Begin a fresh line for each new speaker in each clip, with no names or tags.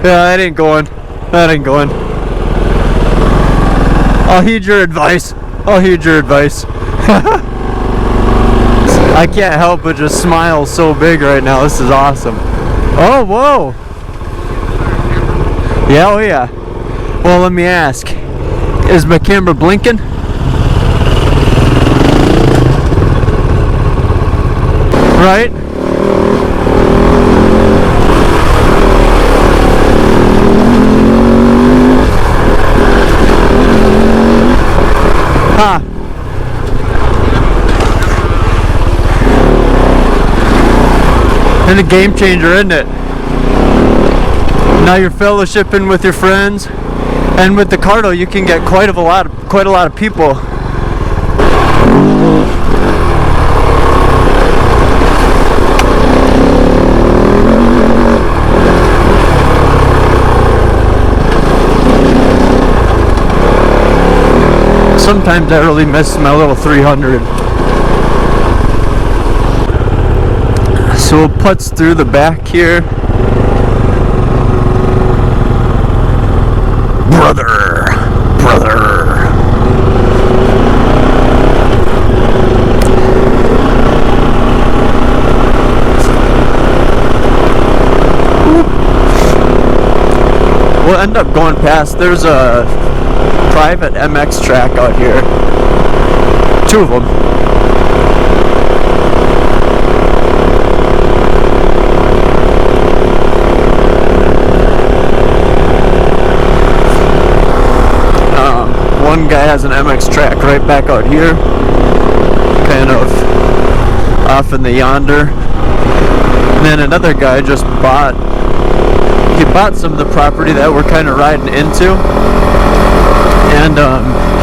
that ain't going. That ain't going. I'll heed your advice. I'll heed your advice. I can't help but just smile so big right now. This is awesome. Oh, whoa. Yeah, oh yeah. Well, let me ask. Is my camera blinking? Right? Huh. And a game changer, isn't it? Now you're fellowshipping with your friends, and with the Cardo you can get quite a lot of people. Sometimes I really miss my little 300. So it puts through the back here. Brother. We'll end up going past. There's a private MX track out here. 2 of them. One guy has an MX track right back out here, kind of off in the yonder. And then another guy just bought some of the property that we're kind of riding into, and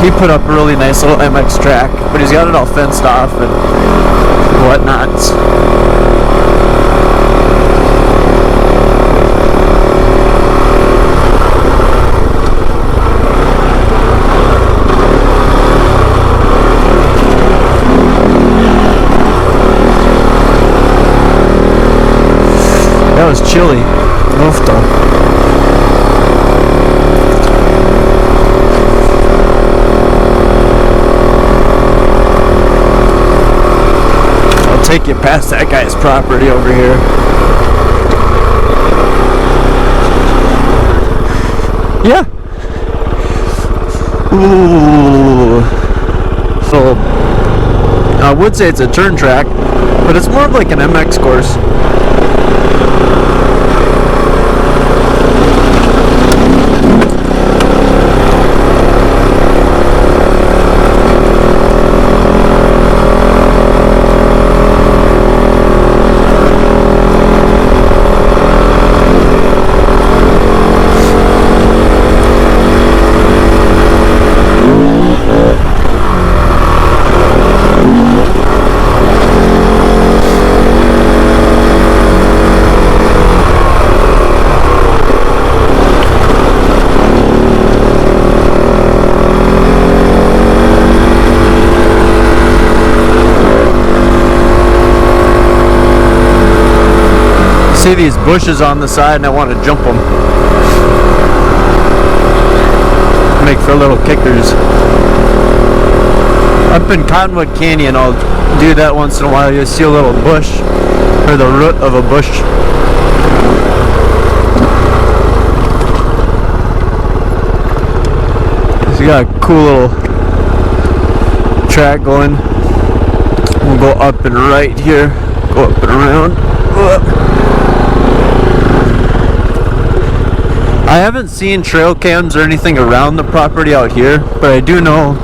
he put up a really nice little MX track, but he's got it all fenced off and whatnot. That was chilly. Mufta. I'll take you past that guy's property over here. Yeah. Ooh. So I would say it's a turn track, but it's more of like an MX course. See these bushes on the side and I want to jump them. Make for little kickers. Up in Cottonwood Canyon, I'll do that once in a while. You'll see a little bush, or the root of a bush. So you got a cool little track going. We'll go up and right here, go up and around. I haven't seen trail cams or anything around the property out here, but I do know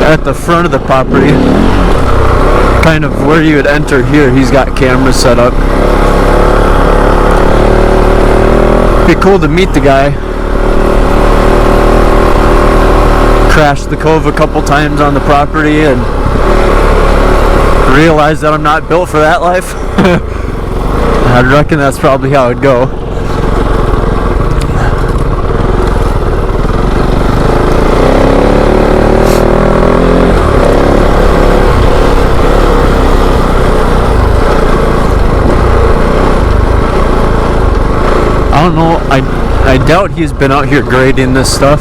at the front of the property, kind of where you would enter here, he's got cameras set up. Be cool to meet the guy. Crashed the Kove a couple times on the property and realized that I'm not built for that life. I reckon that's probably how it'd go. I don't know, I doubt he's been out here grading this stuff.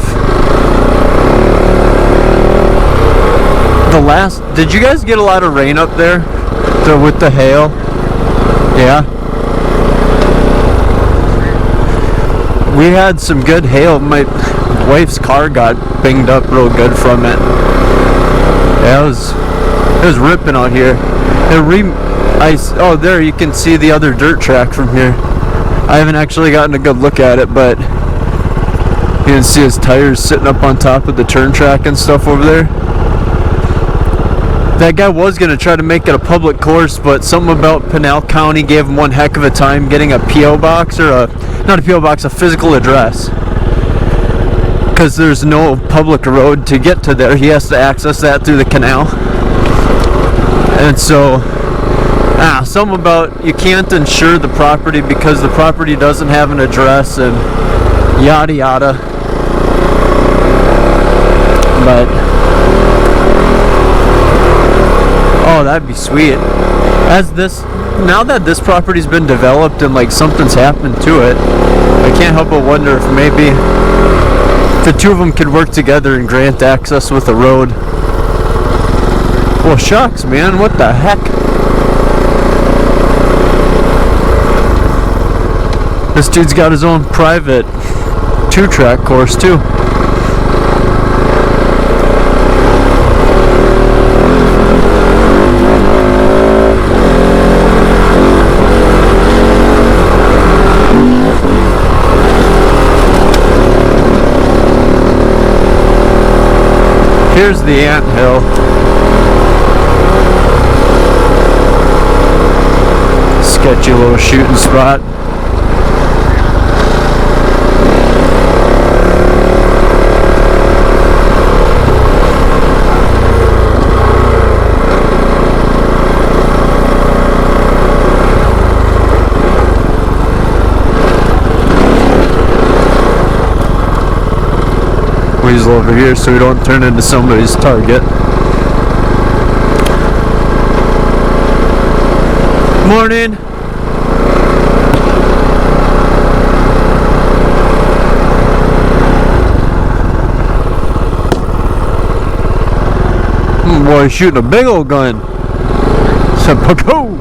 Did you guys get a lot of rain up there? With the hail? Yeah. We had some good hail. My wife's car got banged up real good from it. Yeah, it was ripping out here. Oh, there you can see the other dirt track from here. I haven't actually gotten a good look at it, but you can see his tires sitting up on top of the turn track and stuff over there. That guy was going to try to make it a public course, but something about Pinal County gave him one heck of a time getting a P.O. box, or not a P.O. box, a physical address. Because there's no public road to get to there. He has to access that through the canal. And so, something about you can't insure the property because the property doesn't have an address and yada yada. But oh, that'd be sweet. Now that this property's been developed and like something's happened to it, I can't help but wonder if maybe the two of them could work together and grant access with a road. Well, shucks, man, what the heck? This dude's got his own private 2-track course too. Here's the anthill. Sketchy little shooting spot. Weasel over here so we don't turn into somebody's target. Morning. Boy, shooting a big old gun. Sepako.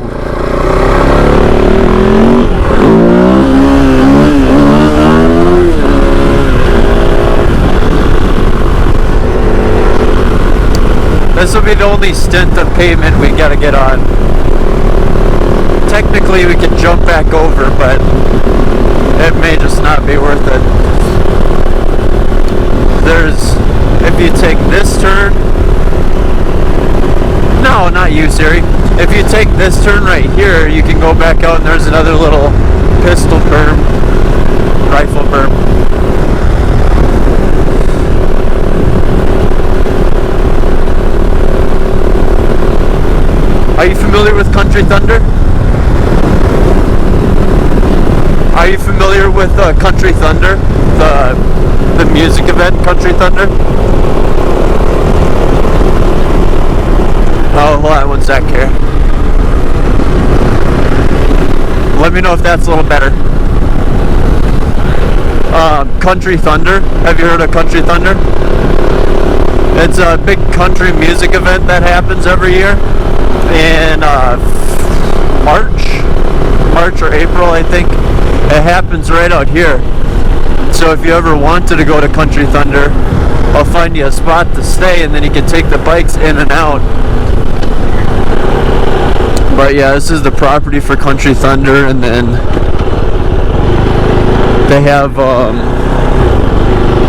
This will be the only stint of pavement we gotta get on. Technically we can jump back over, but it may just not be worth it. If you take this turn, no, not you, Siri. If you take this turn right here, you can go back out and there's another little pistol berm, rifle berm. Are you familiar with Country Thunder? Are you familiar with Country Thunder? The music event, Country Thunder? Oh, hold on one sec here. Let me know if that's a little better. Country Thunder. Have you heard of Country Thunder? It's a big country music event that happens every year in March or April, I think. It happens right out here. So if you ever wanted to go to Country Thunder, I'll find you a spot to stay and then you can take the bikes in and out. But yeah, this is the property for Country Thunder, and then they have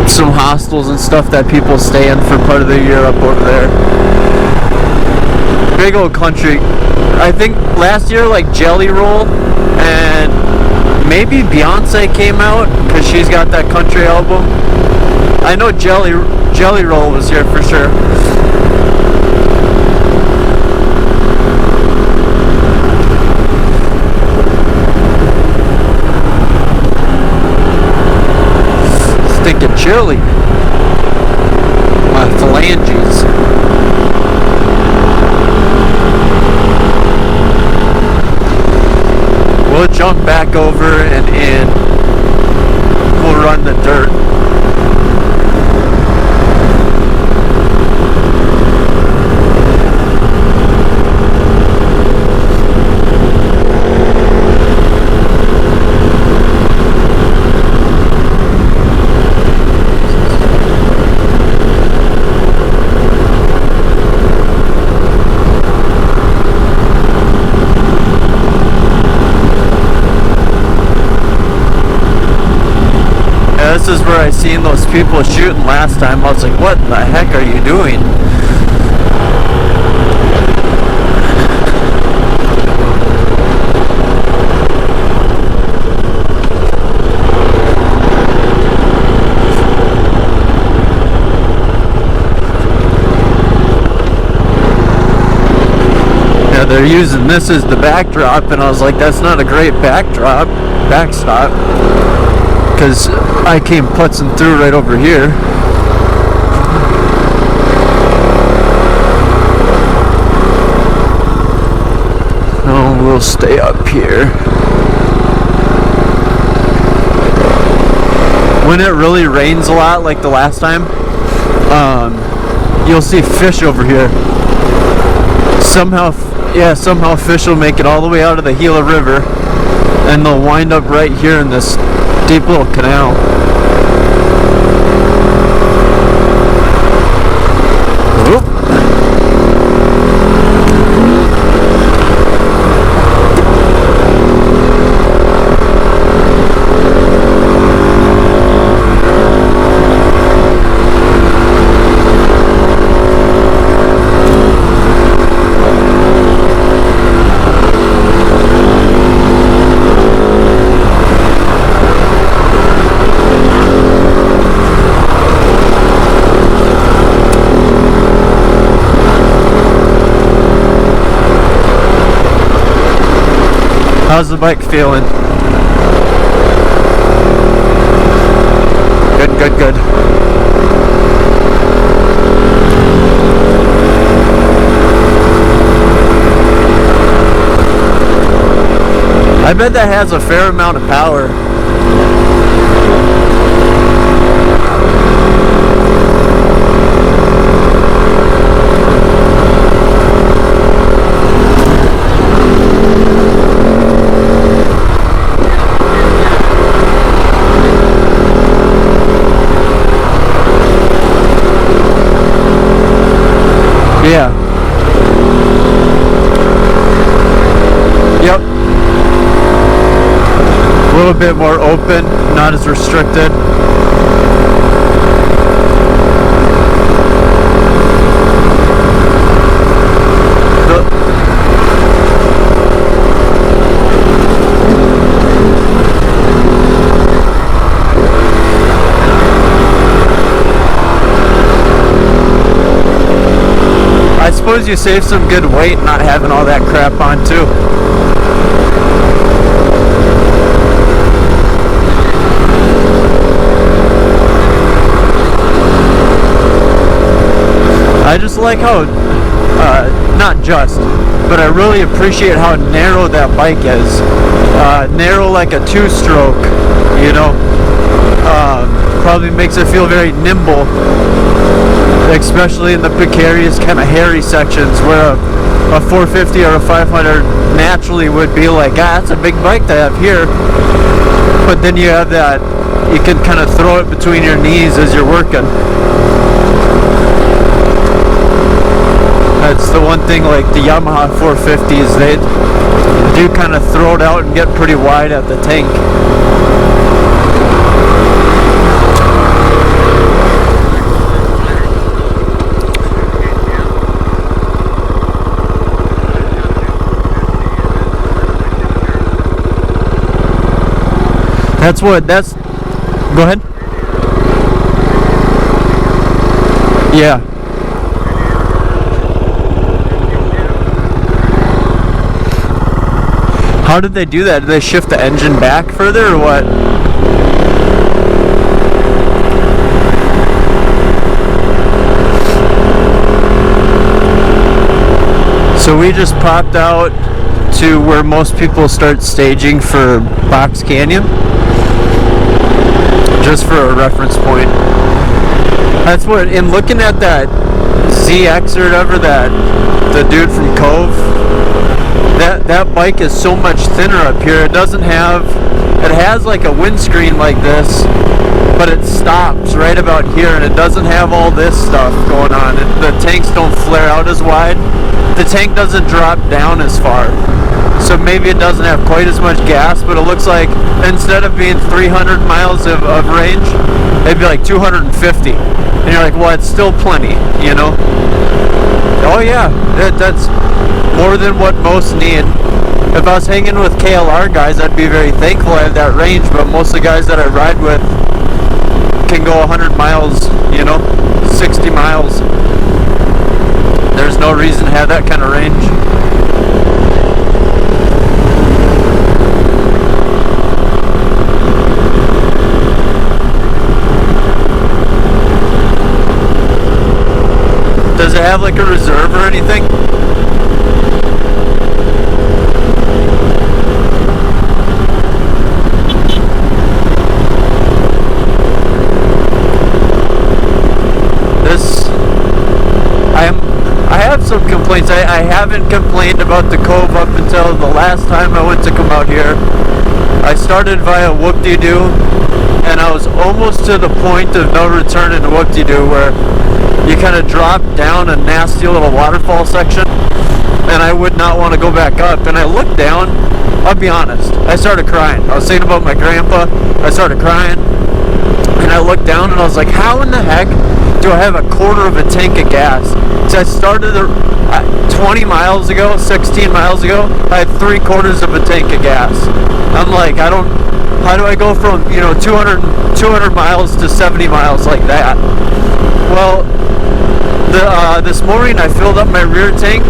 some hostels and stuff that people stay in for part of the year up over there. Big old country. I think last year like Jelly Roll and maybe Beyonce came out because she's got that country album. I know Jelly Roll was here for sure. Stinking chili. My phalanges. We'll jump back over and in. We'll run the dirt. This is where I seen those people shooting last time. I was like, what in the heck are you doing? Yeah, they're using this as the backdrop, and I was like, that's not a great backstop. Because I came putzing through right over here. No, we'll stay up here. When it really rains a lot, like the last time, you'll see fish over here. Somehow fish will make it all the way out of the Gila River, and they'll wind up right here in this deep little canal. Oop. How's the bike feeling? Good. I bet that has a fair amount of power. Yeah. Yep. A little bit more open, not as restricted. I suppose you save some good weight not having all that crap on too. I just like how, not just, but I really appreciate how narrow that bike is. Narrow like a two-stroke, you know. Probably makes it feel very nimble, especially in the precarious kind of hairy sections where a 450 or a 500 naturally would be like, that's a big bike to have here. But then you have that, you can kind of throw it between your knees as you're working. That's the one thing, like the Yamaha 450s, they do kind of throw it out and get pretty wide at the tank. That's, go ahead. Yeah. How did they do that? Did they shift the engine back further or what? So we just popped out to where most people start staging for Box Canyon. just for a reference point. That's what, in looking at that ZX or whatever, that the dude from Kove, that bike is so much thinner up here. It doesn't have, it has like a windscreen like this, but it stops right about here, and it doesn't have all this stuff going on. The tanks don't flare out as wide. The tank doesn't drop down as far. So maybe it doesn't have quite as much gas, but it looks like instead of being 300 miles of range, it'd be like 250. And you're like, well, it's still plenty, you know? Oh yeah, that's more than what most need. If I was hanging with KLR guys, I'd be very thankful I have that range, but most of the guys that I ride with can go 100 miles, you know, 60 miles. There's no reason to have that kind of range. Does it have like a reserve or anything? I have some complaints. I haven't complained about the Kove up until the last time I went to come out here. I started via Whoop-de-Doo, and I was almost to the point of no return in Whoop-de-Doo, where you kind of drop down a nasty little waterfall section, and I would not want to go back up. And I looked down, I'll be honest, I started crying. I was thinking about my grandpa, I started crying, and I looked down and I was like, how in the heck do I have a quarter of a tank of gas? So I started 20 miles ago, 16 miles ago, I had 3/4 of a tank of gas. I'm like, how do I go from, you know, 200 miles to 70 miles like that? Well, this morning I filled up my rear tank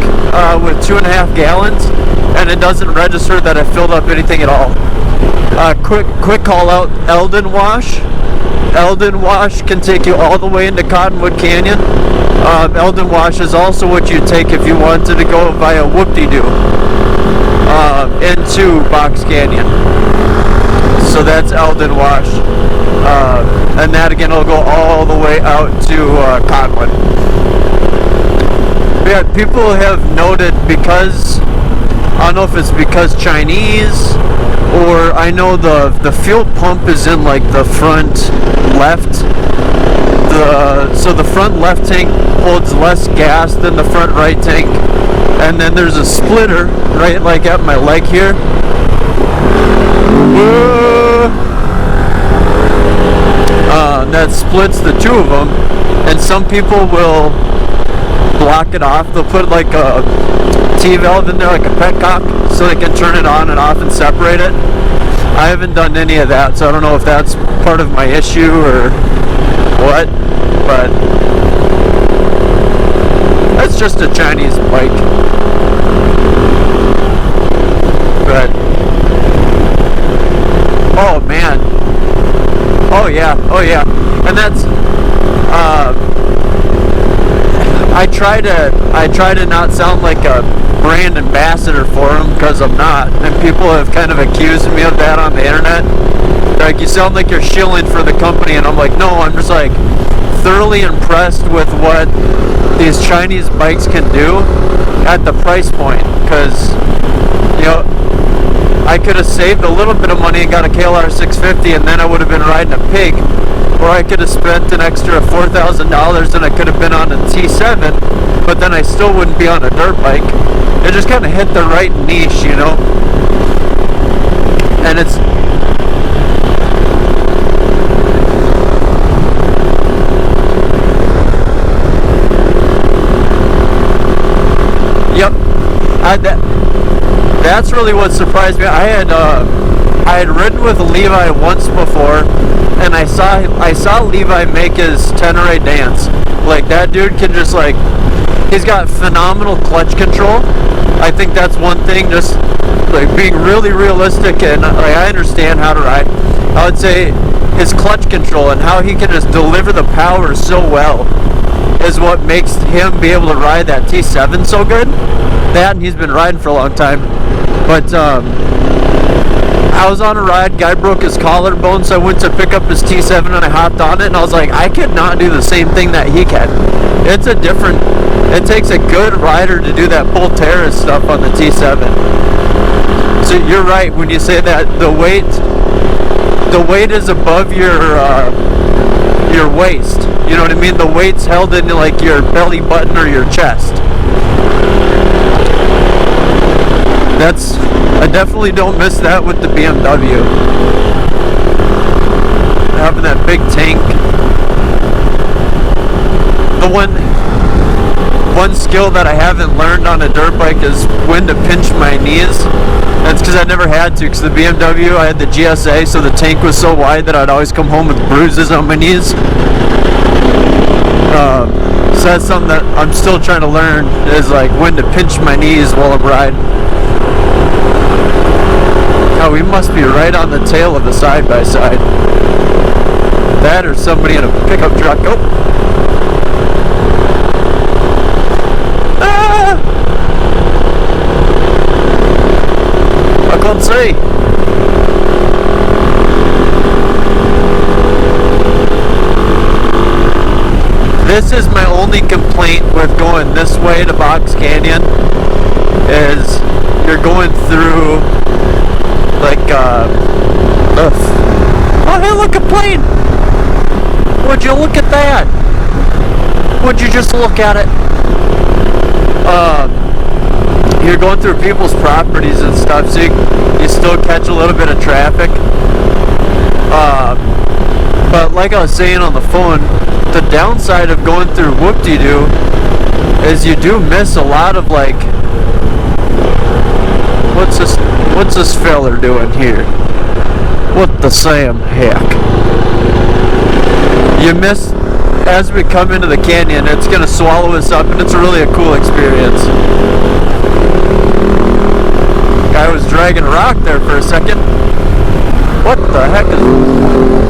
with 2.5 gallons, and it doesn't register that I filled up anything at all. Quick call out, Eldon Wash. Eldon Wash can take you all the way into Cottonwood Canyon. Eldon Wash is also what you take if you wanted to go via Whoop-de-Doo into Box Canyon. So that's Eldon Wash. And that again will go all the way out to Cottonwood. Yeah, people have noted, because I don't know if it's because Chinese, or I know the fuel pump is in like the front left. So the front left tank holds less gas than the front right tank, and then there's a splitter right like at my leg here. That splits the two of them, and some people will block it off. They'll put like a T-valve in there, like a petcock, so they can turn it on and off and separate it. I haven't done any of that, so I don't know if that's part of my issue or what, but that's just a Chinese bike. But oh man, oh yeah, and that's I try to not sound like a brand ambassador for them, because I'm not, and people have kind of accused me of that on the internet. Like, you sound like you're shilling for the company, and I'm like, no, I'm just like thoroughly impressed with what these Chinese bikes can do at the price point, because, you know, I could have saved a little bit of money and got a KLR 650, and then I would have been riding a pig. Or I could have spent an extra $4,000 and I could have been on a T7, but then I still wouldn't be on a dirt bike. It just kind of hit the right niche, you know? And it's... Yep. That's really what surprised me. I had ridden with Levi once before, and I saw Levi make his Tenere dance. Like, that dude can just, like, he's got phenomenal clutch control. I think that's one thing, just like being really realistic, and like, I understand how to ride. I would say his clutch control and how he can just deliver the power so well is what makes him be able to ride that T7 so good. That, and he's been riding for a long time. But I was on a ride, guy broke his collarbone, so I went to pick up his T7 and I hopped on it, and I was like, I could not do the same thing that he can. It's a different, it takes a good rider to do that pull terrace stuff on the T7. So you're right when you say that the weight is above your waist. You know what I mean? The weight's held in like your belly button or your chest. I definitely don't miss that with the BMW. Having that big tank. The one skill that I haven't learned on a dirt bike is when to pinch my knees. That's because I never had to, because the BMW, I had the GSA, so the tank was so wide that I'd always come home with bruises on my knees. So that's something that I'm still trying to learn, is like when to pinch my knees while I'm riding. Oh, we must be right on the tail of the side-by-side. That or somebody in a pickup truck. Oh! Ah! I can't see. This is my only complaint with going this way to Box Canyon, is you're going through like oh hey, look, a plane. Would you look at that? Would you just look at it? You're going through people's properties and stuff, so you still catch a little bit of traffic. But like I was saying on the phone, the downside of going through Whoop-de-Doo is you do miss a lot of like, what's this feller doing here? What the Sam heck? You miss, as we come into the canyon, it's gonna swallow us up, and it's really a cool experience. Guy was dragging a rock there for a second. What the heck is...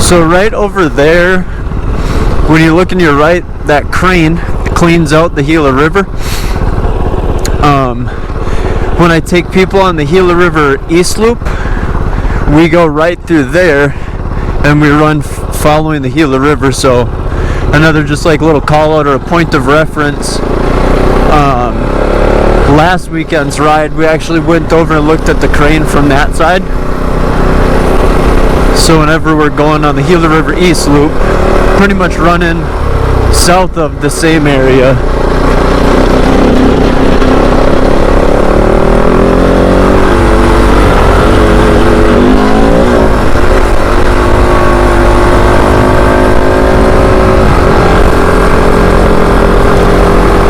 So right over there, when you look in your right, that crane cleans out the Gila River. When I take people on the Gila River East Loop, we go right through there, and we run following the Gila River. So another just like little call out or a point of reference. Last weekend's ride, we actually went over and looked at the crane from that side. So whenever we're going on the Gila River East Loop, pretty much running south of the same area.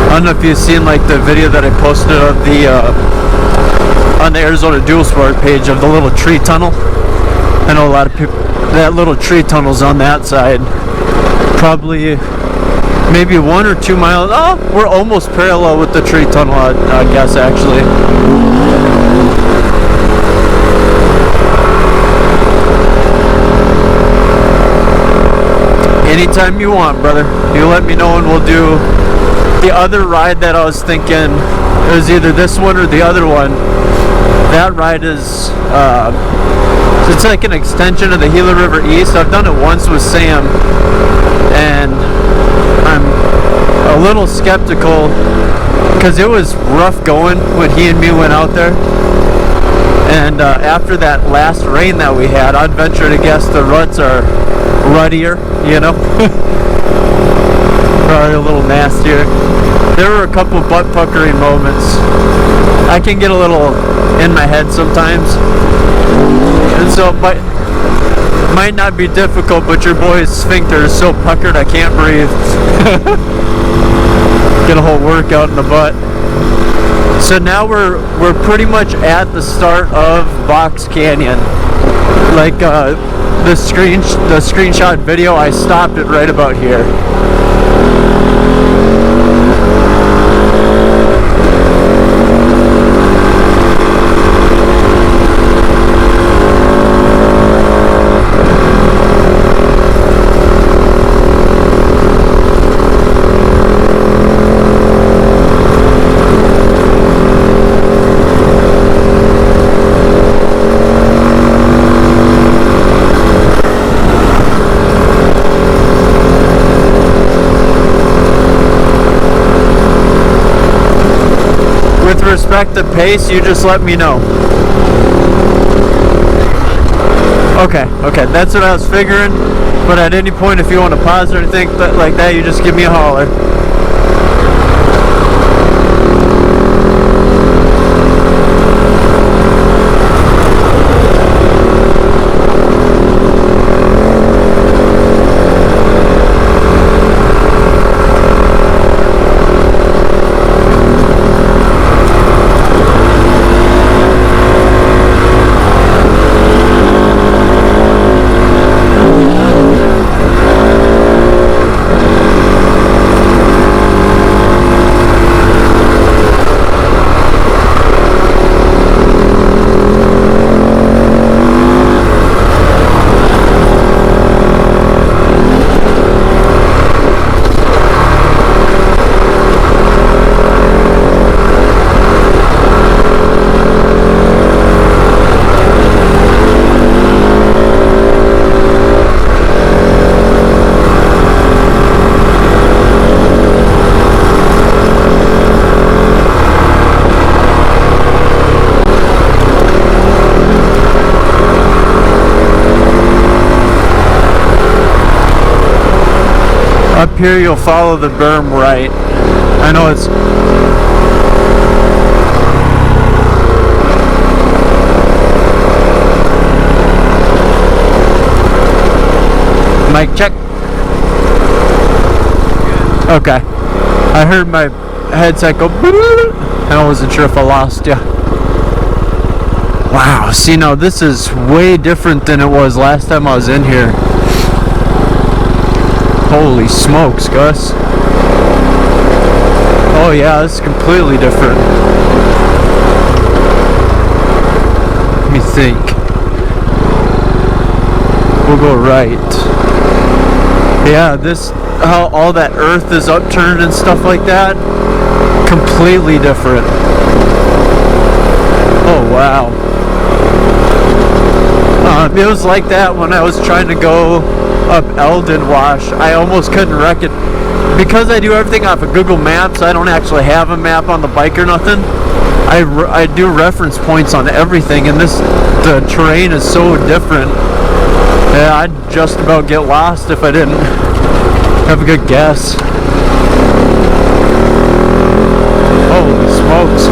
I don't know if you've seen like the video that I posted of the on the Arizona Dual Sport page of the little tree tunnel. I know a lot of people, that little tree tunnel's on that side. Probably maybe 1 or 2 miles. Oh, we're almost parallel with the tree tunnel, I guess, actually. Anytime you want, brother. You let me know and we'll do the other ride that I was thinking. It was either this one or the other one. That ride is it's like an extension of the Gila River East. I've done it once with Sam, and I'm a little skeptical because it was rough going when he and me went out there. And after that last rain that we had, I'd venture to guess the ruts are ruddier, you know. Probably a little nastier. There were a couple butt puckering moments. I can get a little in my head sometimes, and so it might not be difficult, but your boy's sphincter is so puckered I can't breathe. Get a whole workout in the butt. So now we're pretty much at the start of Box Canyon. Like the screenshot video, I stopped it right about here. With respect to pace, you just let me know. Okay, that's what I was figuring. But at any point, if you want to pause or anything like that, you just give me a holler. Up here you'll follow the berm right. I know it's mic check. Okay. I heard my headset go and I wasn't sure if I lost you. Wow, see now this is way different than it was last time I was in here. Holy smokes, Gus. Oh yeah, this is completely different. Let me think. We'll go right. Yeah, this, how all that earth is upturned and stuff like that, completely different. Oh wow. It was like that when I was trying to go up Eldon Wash. I almost couldn't because I do everything off of Google Maps. I don't actually have a map on the bike or nothing. I do reference points on everything, and the terrain is so different. Yeah, I'd just about get lost if I didn't have a good guess. Holy smokes.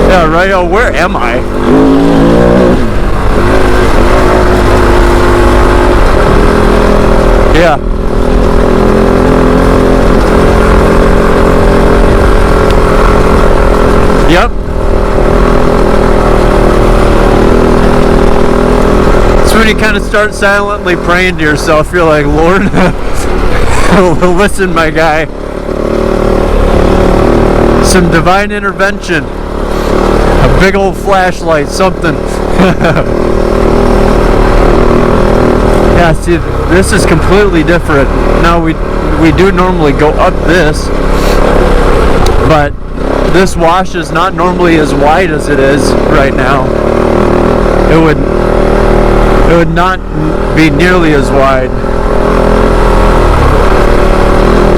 Yeah, right. Oh, where am I? Yeah. Yep. It's when you kind of start silently praying to yourself. You're like, Lord, listen, my guy. Some divine intervention. A big old flashlight, something. Yeah, see, this is completely different. Now we do normally go up this, but this wash is not normally as wide as it is right now. It would not be nearly as wide.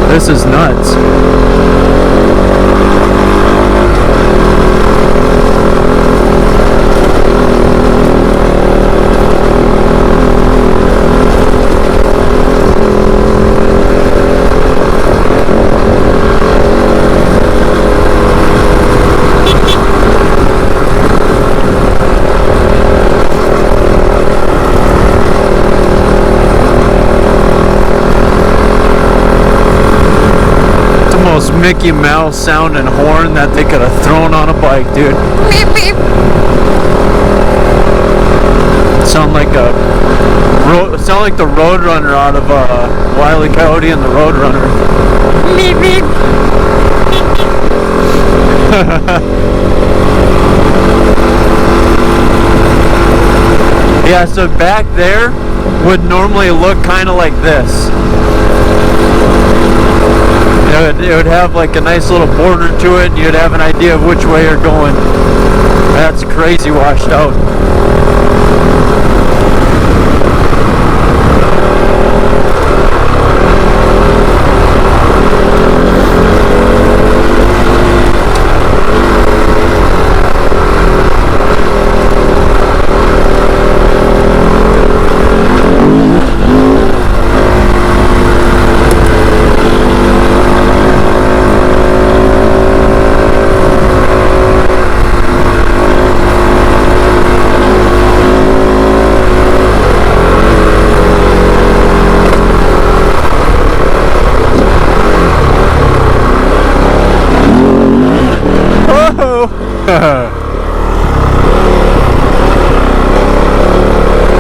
This is nuts. Mickey Mouse sounding horn that they could have thrown on a bike, dude. Beep, beep. Sound like the Roadrunner out of Wile E. Coyote and the Roadrunner. Beep, beep. Yeah, so back there would normally look kind of like this. It would have like a nice little border to it, and you'd have an idea of which way you're going. That's crazy washed out.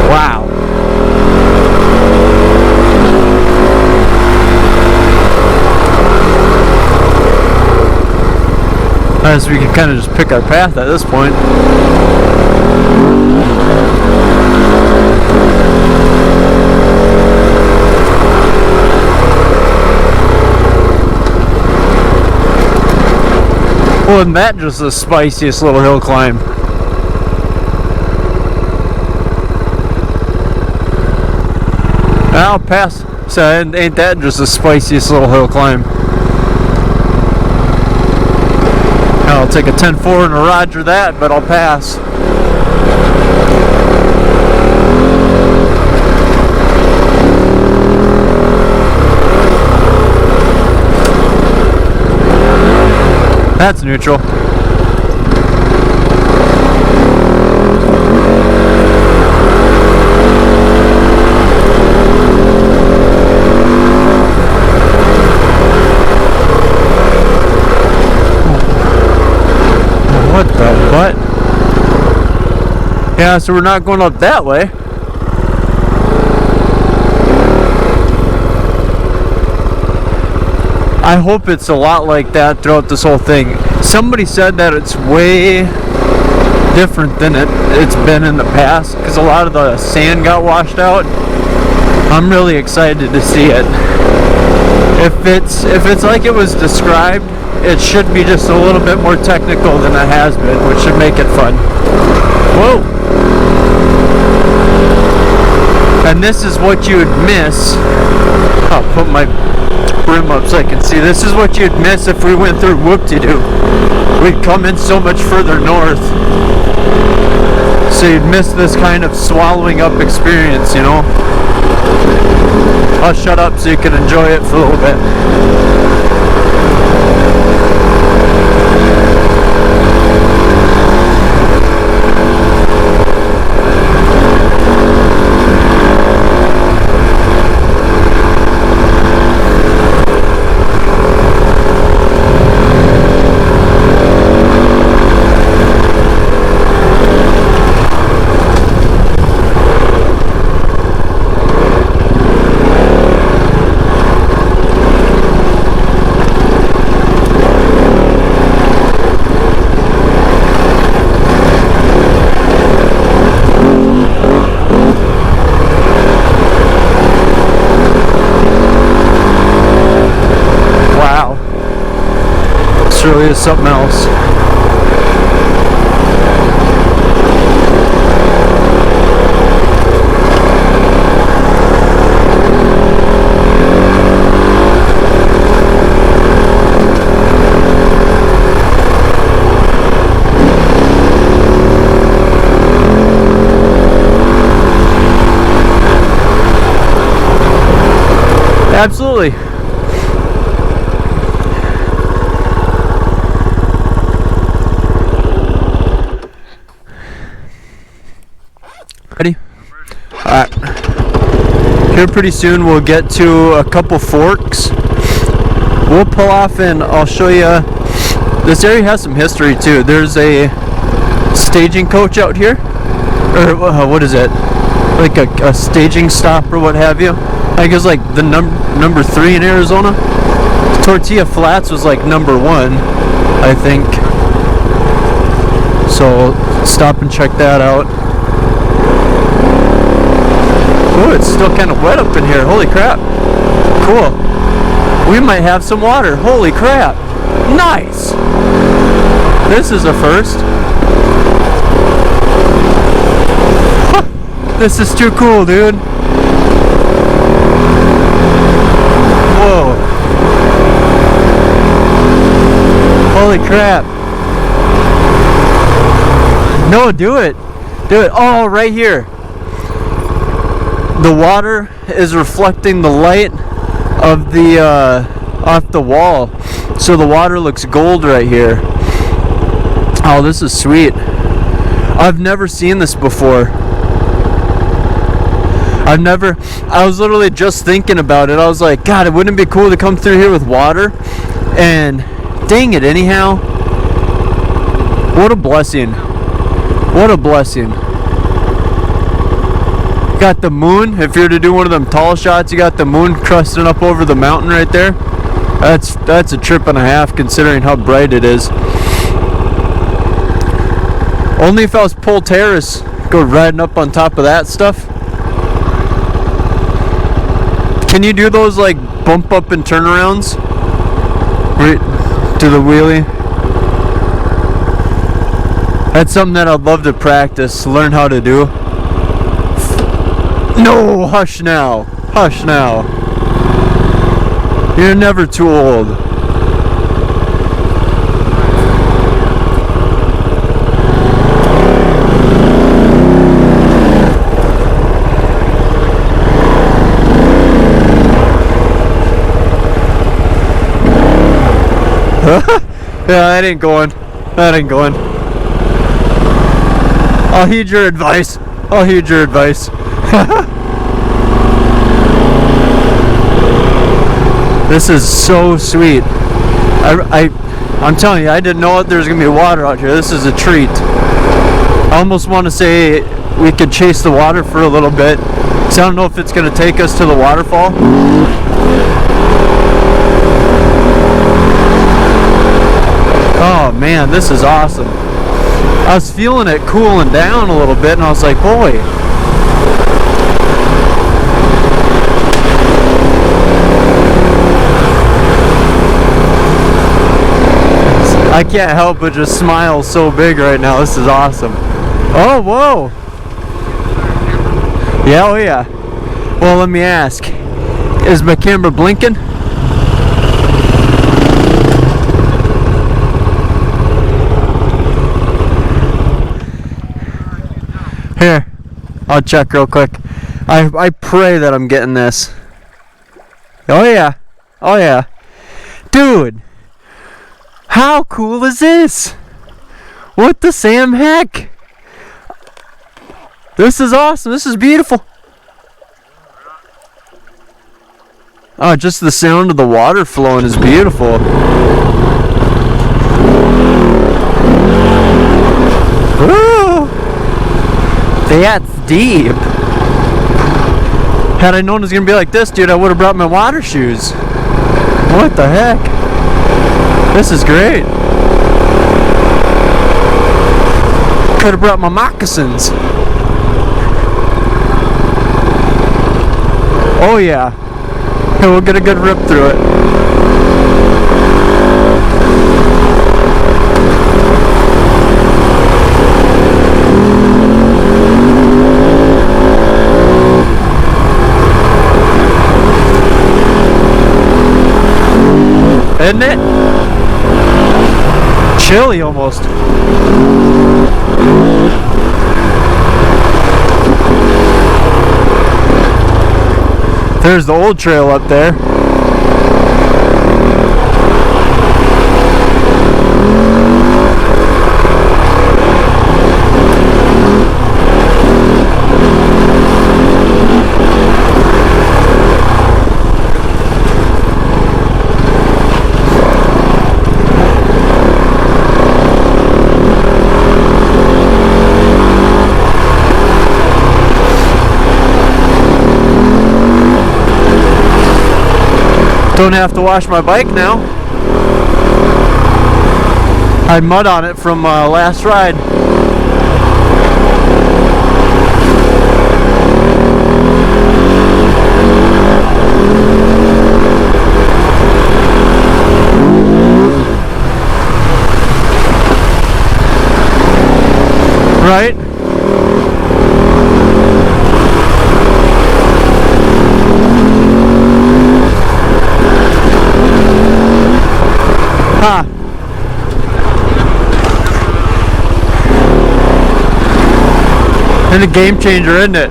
Wow. As we can kind of just pick our path at this point. Wasn't that just the spiciest little hill climb? I'll pass. So ain't that just the spiciest little hill climb? I'll take a 10-4 and a Roger that, but I'll pass. That's neutral. What the butt? Yeah, so we're not going up that way. I hope it's a lot like that throughout this whole thing. Somebody said that it's way different than it's been in the past because a lot of the sand got washed out. I'm really excited to see it. If it's like it was described, it should be just a little bit more technical than it has been, which should make it fun. Whoa! And this is what you would miss. I'll put my brim up so I can see. This is what you'd miss if we went through Whoop-de-Doo. We'd come in so much further north. So you'd miss this kind of swallowing up experience, you know? I'll shut up so you can enjoy it for a little bit. Really is something else. Absolutely. Ready? Alright. Here pretty soon we'll get to a couple forks. We'll pull off and I'll show you. This area has some history too. There's a staging coach out here, or what is it? Like a staging stop or what have you. I think it's like the number 3 in Arizona. Tortilla Flats was like number 1, I think. So stop and check that out. Oh, it's still kind of wet up in here. Holy crap. Cool. We might have some water. Holy crap. Nice. This is a first. Huh. This is too cool, dude. Whoa. Holy crap. No, do it. Do it. Oh, right here. The water is reflecting the light of the off the wall, so the water looks gold right here. Oh, this is sweet. I've never seen this before. I was literally just thinking about it. I was like, God, it wouldn't it be cool to come through here with water? And dang it, anyhow. What a blessing. What a blessing. Got the moon. If you're to do one of them tall shots, you got the moon crusting up over the mountain right there. That's a trip and a half considering how bright it is. Only if I was Pole Terrace, go riding up on top of that stuff. Can you do those like bump up and turnarounds? Right to the wheelie. That's something that I'd love to practice, learn how to do. No, hush now. Hush now. You're never too old. Yeah, that ain't going. That ain't going. I'll heed your advice. I'll heed your advice. This is so sweet. I'm telling you, I didn't know there's gonna be water out here. This is a treat. I almost want to say we could chase the water for a little bit, because I don't know if it's gonna take us to the waterfall. Oh man, this is awesome. I was feeling it cooling down a little bit, and I was like, boy. I can't help but just smile so big right now. This is awesome. Oh, whoa. Yeah, oh yeah. Well, let me ask. Is my camera blinking? Here, I'll check real quick. I pray that I'm getting this. Oh yeah. Oh yeah. Dude. How cool is this? What the Sam heck? This is awesome. This is beautiful. Oh, just the sound of the water flowing is beautiful. Woo! That's deep. Had I known it was going to be like this, dude, I would have brought my water shoes. What the heck? This is great. Could have brought my moccasins. Oh yeah. Here, we'll get a good rip through it. Isn't it? Chilly almost. There's the old trail up there. Don't have to wash my bike now. I had mud on it from last ride. Right? Huh. And a game changer, isn't it?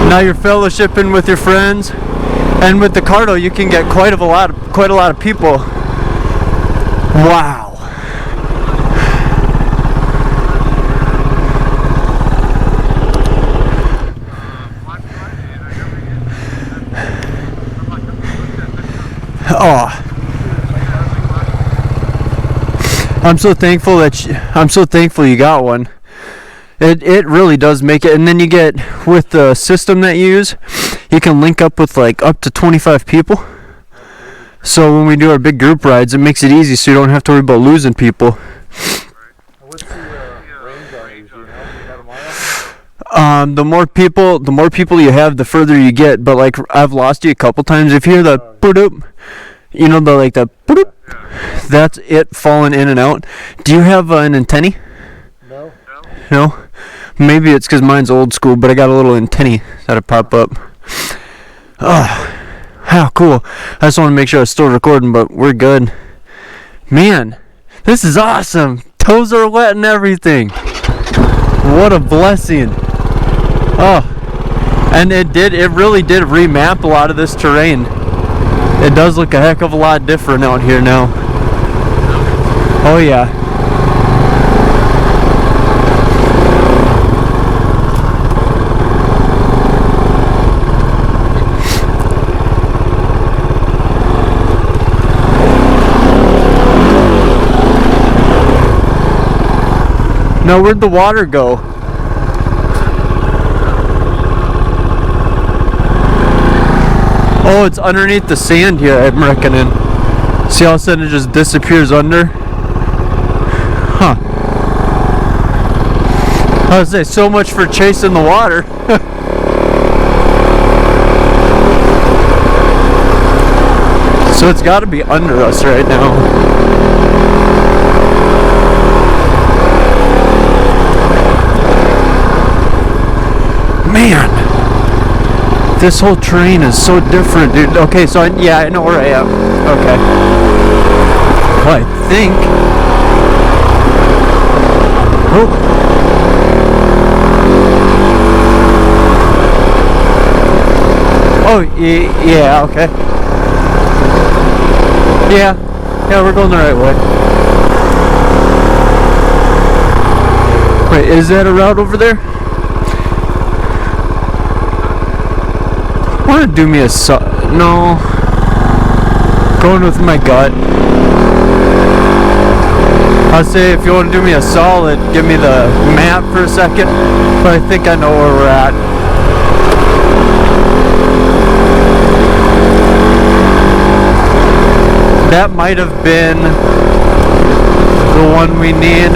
Now you're fellowshipping with your friends, and with the cardo you can get quite a lot of people. Wow. Oh, I'm so thankful you got one. It really does make it. And then you get, with the system that you use, you can link up with like up to 25 people. So when we do our big group rides, it makes it easy, so you don't have to worry about losing people.
What's the range on these? Do you know? About a mile?
The more people you have, the further you get. But like, I've lost you a couple times. If you hear the boop, you know, the like the boop, that's it falling in and out. Do you have an antennae?
No.
No? Maybe it's because mine's old school, but I got a little antennae that'll pop up. Oh, how cool. I just want to make sure I was still recording, but we're good. Man, this is awesome. Toes are wet and everything. What a blessing. Oh, and it really did remap a lot of this terrain. It does look a heck of a lot different out here now. Oh yeah. Now, where'd the water go? Oh, it's underneath the sand here, I'm reckoning. See how all of a sudden it just disappears under? Huh. I was say, so much for chasing the water. So it's got to be under us right now. Man, this whole terrain is so different, dude. Okay, so I know where I am. Okay. Well, I think. Oh. Oh, yeah, okay. Yeah, we're going the right way. Wait, is that a route over there? Want to do me a no, going with my gut. I'll say, if you want to do me a solid, give me the map for a second, but I think I know where we're at. That might have been the one we need.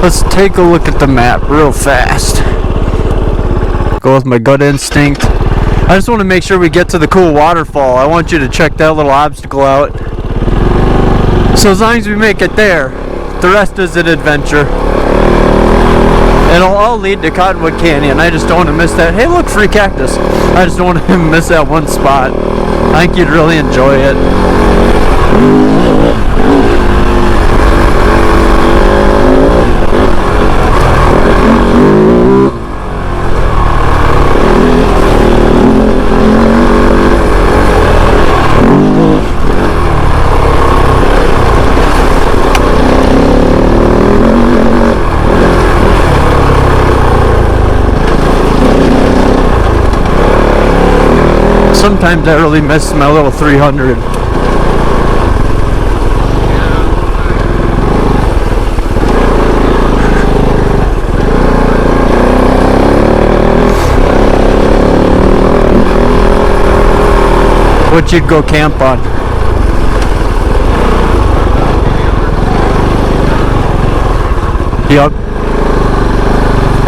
Let's take a look at the map real fast. Go with my gut instinct. I just want to make sure we get to the cool waterfall. I want you to check that little obstacle out. So as long as we make it there, the rest is an adventure. It'll all lead to Cottonwood Canyon. I just don't want to miss that. Hey, look, free cactus. I just don't want to miss that one spot. I think you'd really enjoy it. Sometimes I really miss my little 300. What you'd go camp on? Yup.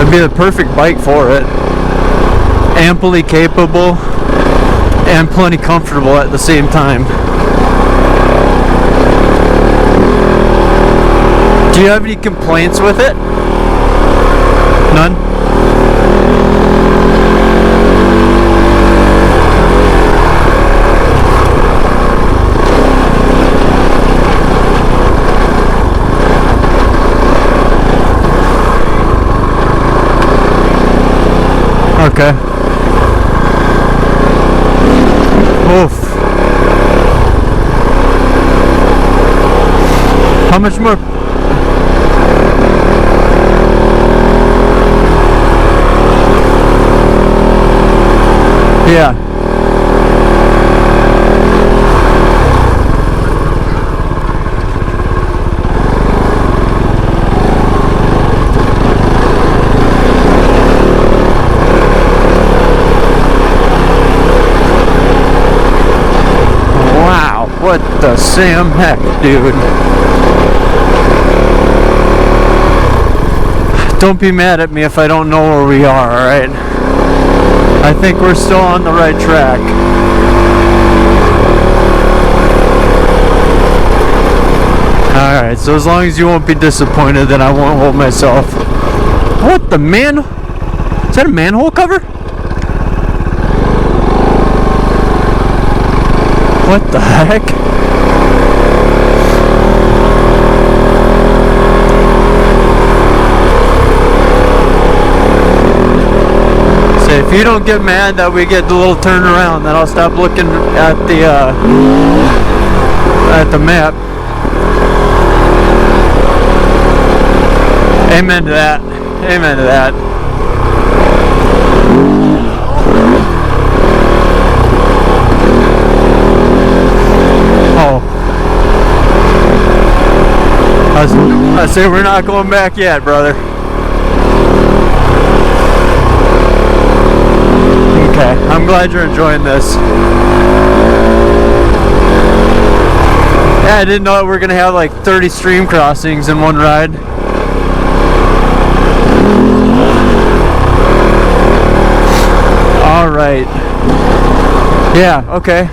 It'd be the perfect bike for it. Amply capable and plenty comfortable at the same time. Do you have any complaints with it? None? Okay. Oof. How much more? Yeah. Wow, what the Sam heck, dude. Don't be mad at me if I don't know where we are, alright? I think we're still on the right track. Alright, so as long as you won't be disappointed, then I won't hold myself. What the man? Is that a manhole cover? What the heck? Say, if you don't get mad that we get the little turn around, then I'll stop looking at the map. Amen to that. Amen to that. Oh. I say we're not going back yet, brother. Okay, I'm glad you're enjoying this. Yeah, I didn't know we were gonna have like 30 stream crossings in one ride. Alright. Yeah, okay.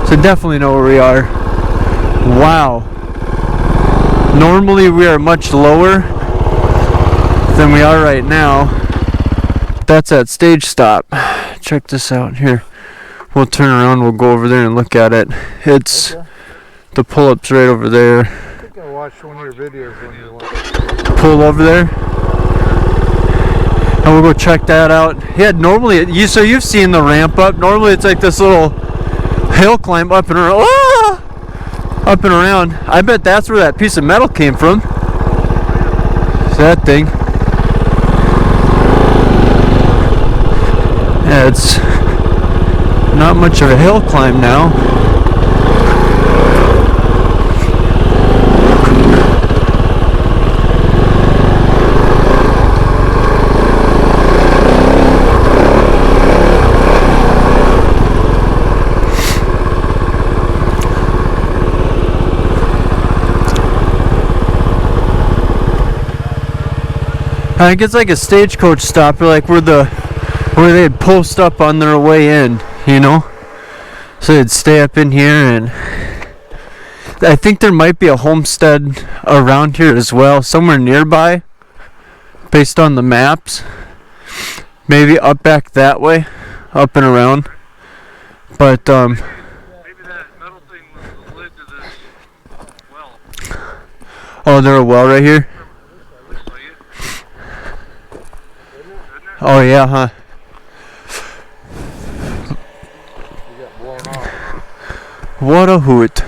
So definitely know where we are. Wow. Normally we are much lower than we are right now. That's at stage stop. Check this out here. We'll turn around, we'll go over there and look at it. It's okay. The pull-up's right over there.
I think I watched one of your videos when you went.
Pull over there. And we'll go check that out. Yeah, normally, so you've seen the ramp up. Normally it's like this little hill climb up and around. Ah! Up and around. I bet that's where that piece of metal came from. It's that thing. Yeah, it's not much of a hill climb now. I think it's like a stagecoach stop, or like where they'd post up on their way in, you know? So they'd stay up in here, and I think there might be a homestead around here as well, somewhere nearby, based on the maps. Maybe up back that way, up and around. But,
maybe that metal thing was the lid to this well.
Oh, there's a well right here? Oh yeah, huh?
You got blown off.
What a hoot.